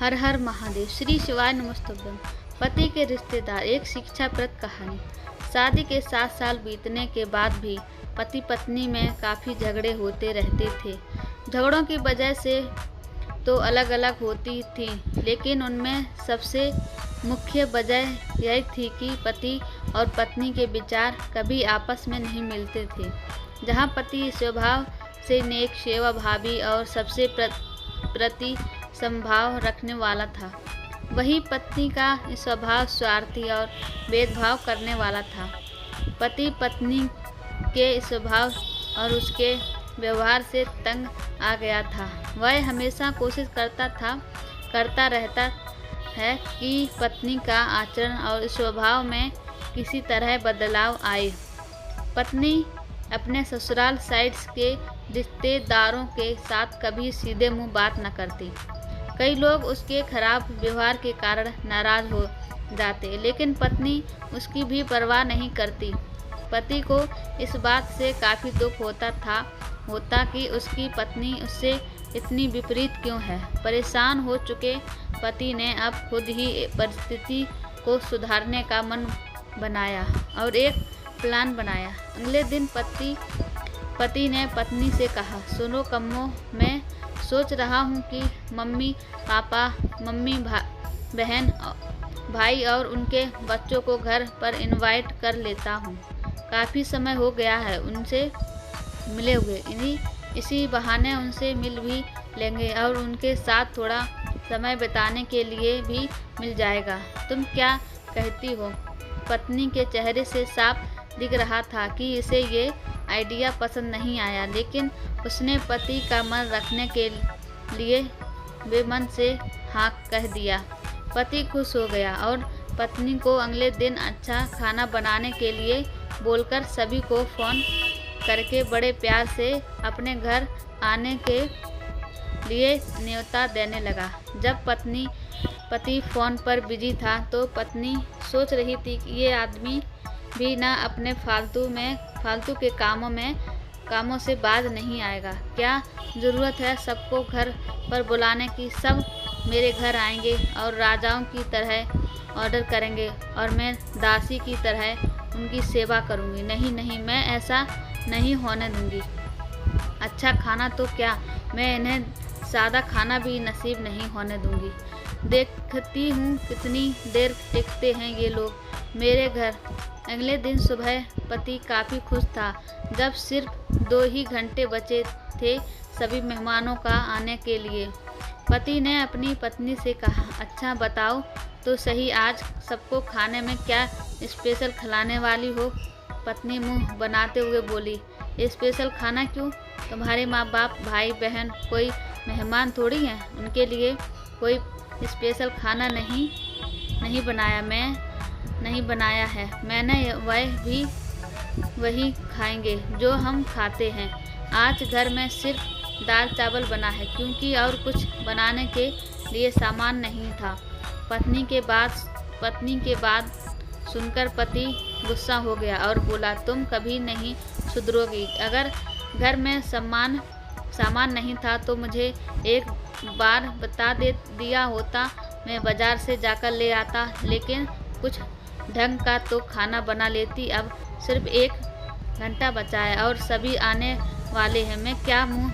हर हर महादेव। श्री शिवाय नमस्तुभ्यम। पति के रिश्तेदार, एक शिक्षाप्रद कहानी। शादी के 7 साल बीतने के बाद भी पति पत्नी में काफ़ी झगड़े होते रहते थे। झगड़ों की वजह से तो अलग अलग होती थी, लेकिन उनमें सबसे मुख्य वजह यह थी कि पति और पत्नी के विचार कभी आपस में नहीं मिलते थे। जहाँ पति स्वभाव से नेक, सेवाभावी और सबसे प्रति संभाव रखने वाला था, वहीं पत्नी का स्वभाव स्वार्थी और भेदभाव करने वाला था। पति पत्नी के स्वभाव और उसके व्यवहार से तंग आ गया था। वह हमेशा कोशिश करता रहता है कि पत्नी का आचरण और स्वभाव में किसी तरह बदलाव आए। पत्नी अपने ससुराल साइड के रिश्तेदारों के साथ कभी सीधे मुंह बात न करती। कई लोग उसके खराब व्यवहार के कारण नाराज हो जाते, लेकिन पत्नी उसकी भी परवाह नहीं करती। पति को इस बात से काफ़ी दुख होता कि उसकी पत्नी उससे इतनी विपरीत क्यों है। परेशान हो चुके पति ने अब खुद ही परिस्थिति को सुधारने का मन बनाया और एक प्लान बनाया। अगले दिन पति ने पत्नी से कहा, सुनो कम्मो, मैं सोच रहा हूँ कि मम्मी पापा, बहन, भाई और उनके बच्चों को घर पर इनवाइट कर लेता हूँ। काफ़ी समय हो गया है उनसे मिले हुए। इसी बहाने उनसे मिल भी लेंगे और उनके साथ थोड़ा समय बिताने के लिए भी मिल जाएगा। तुम क्या कहती हो? पत्नी के चेहरे से साफ दिख रहा था कि इसे ये आइडिया पसंद नहीं आया, लेकिन उसने पति का मन रखने के लिए बेमन से हाँ कह दिया। पति खुश हो गया और पत्नी को अगले दिन अच्छा खाना बनाने के लिए बोलकर सभी को फ़ोन करके बड़े प्यार से अपने घर आने के लिए न्योता देने लगा। जब पति फ़ोन पर बिजी था तो पत्नी सोच रही थी कि ये आदमी भी ना अपने फालतू के कामों से बाज नहीं आएगा। क्या ज़रूरत है सबको घर पर बुलाने की? सब मेरे घर आएंगे और राजाओं की तरह ऑर्डर करेंगे और मैं दासी की तरह उनकी सेवा करूंगी। नहीं, मैं ऐसा नहीं होने दूंगी। अच्छा खाना तो क्या, मैं इन्हें सादा खाना भी नसीब नहीं होने दूंगी। देखती हूँ कितनी देर टिकते हैं ये लोग मेरे घर। अगले दिन सुबह पति काफ़ी खुश था जब सिर्फ 2 ही घंटे बचे थे सभी मेहमानों का आने के लिए। पति ने अपनी पत्नी से कहा, अच्छा बताओ तो सही, आज सबको खाने में क्या स्पेशल खिलाने वाली हो? पत्नी मुंह बनाते हुए बोली, स्पेशल खाना क्यों? तुम्हारे माँ बाप, भाई बहन कोई मेहमान थोड़ी हैं, उनके लिए कोई स्पेशल खाना नहीं बनाया है मैंने। वही खाएंगे जो हम खाते हैं। आज घर में सिर्फ दाल चावल बना है क्योंकि और कुछ बनाने के लिए सामान नहीं था। पत्नी के बात सुनकर पति गुस्सा हो गया और बोला, तुम कभी नहीं सुधरोगी। अगर घर में सामान नहीं था तो मुझे एक बार बता दिया होता, मैं बाजार से जाकर ले आता, लेकिन कुछ ढंग का तो खाना बना लेती। अब सिर्फ 1 घंटा बचा है और सभी आने वाले हैं, मैं क्या मुंह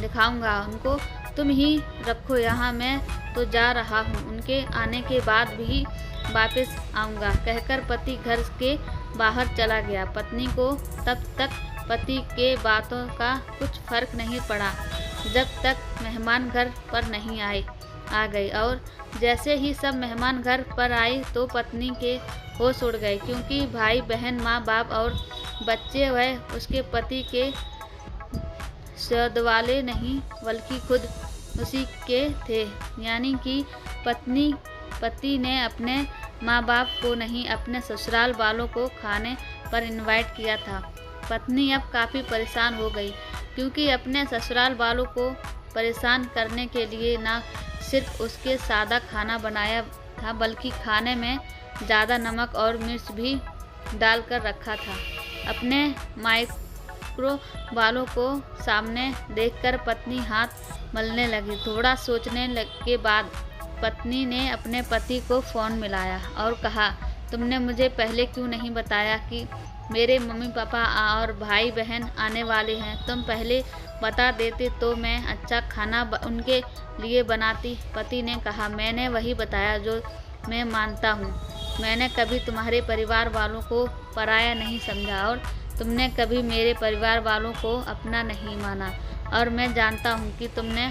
दिखाऊंगा उनको? तुम ही रखो यहाँ, मैं तो जा रहा हूँ, उनके आने के बाद भी वापस आऊँगा, कहकर पति घर के बाहर चला गया। पत्नी को तब तक पति के बातों का कुछ फर्क नहीं पड़ा जब तक मेहमान घर पर नहीं आ गए, और जैसे ही सब मेहमान घर पर आए तो पत्नी के होश उड़ गए, क्योंकि भाई बहन, माँ बाप और बच्चे वह उसके पति के सौदवाले नहीं बल्कि खुद उसी के थे। यानी कि पति ने अपने माँ बाप को नहीं, अपने ससुराल वालों को खाने पर इनवाइट किया था। पत्नी अब काफ़ी परेशान हो गई, क्योंकि अपने ससुराल वालों को परेशान करने के लिए ना सिर्फ उसके सादा खाना बनाया था, बल्कि खाने में ज़्यादा नमक और मिर्च भी डालकर रखा था। अपने माइक्रो वालों को सामने देखकर पत्नी हाथ मलने लगी। थोड़ा सोचने के बाद पत्नी ने अपने पति को फ़ोन मिलाया और कहा, तुमने मुझे पहले क्यों नहीं बताया कि मेरे मम्मी पापा और भाई बहन आने वाले हैं। तुम पहले बता देते तो मैं अच्छा खाना उनके लिए बनाती। पति ने कहा, मैंने वही बताया जो मैं मानता हूँ। मैंने कभी तुम्हारे परिवार वालों को पराया नहीं समझा और तुमने कभी मेरे परिवार वालों को अपना नहीं माना। और मैं जानता हूँ कि तुमने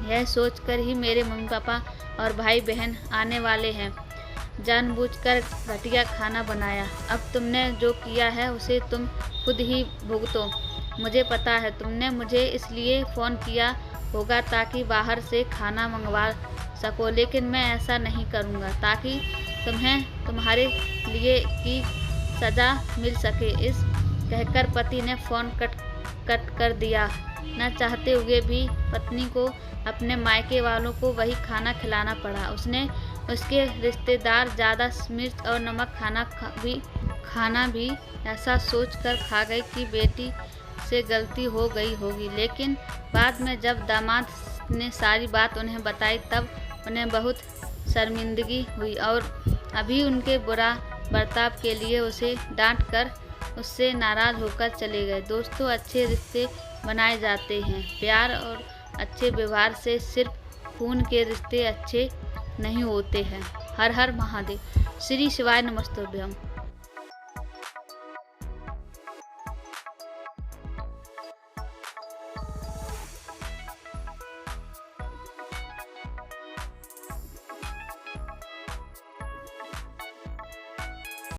यह सोचकर ही मेरे मम्मी पापा और भाई बहन आने वाले हैं जानबूझकर घटिया खाना बनाया। अब तुमने जो किया है उसे तुम खुद ही भुगतो। मुझे पता है तुमने मुझे इसलिए फ़ोन किया होगा ताकि बाहर से खाना मंगवा सको, लेकिन मैं ऐसा नहीं करूँगा ताकि तुम्हें तुम्हारे लिए की सज़ा मिल सके। इस कहकर पति ने फ़ोन कट कर दिया। न चाहते हुए भी पत्नी को अपने मायके वालों को वही खाना खिलाना पड़ा। उसके रिश्तेदार ज़्यादा मिर्च और नमक खाना भी ऐसा सोचकर खा गए कि बेटी से गलती हो गई होगी। लेकिन बाद में जब दामाद ने सारी बात उन्हें बताई तब उन्हें बहुत शर्मिंदगी हुई और अभी उनके बुरा बर्ताव के लिए उसे डांट कर उससे नाराज़ होकर चले गए। दोस्तों, अच्छे रिश्ते बनाए जाते हैं प्यार और अच्छे व्यवहार से। सिर्फ खून के रिश्ते अच्छे नहीं होते हैं। हर हर महादेव। श्री शिवाय नमस्तुभ्यम।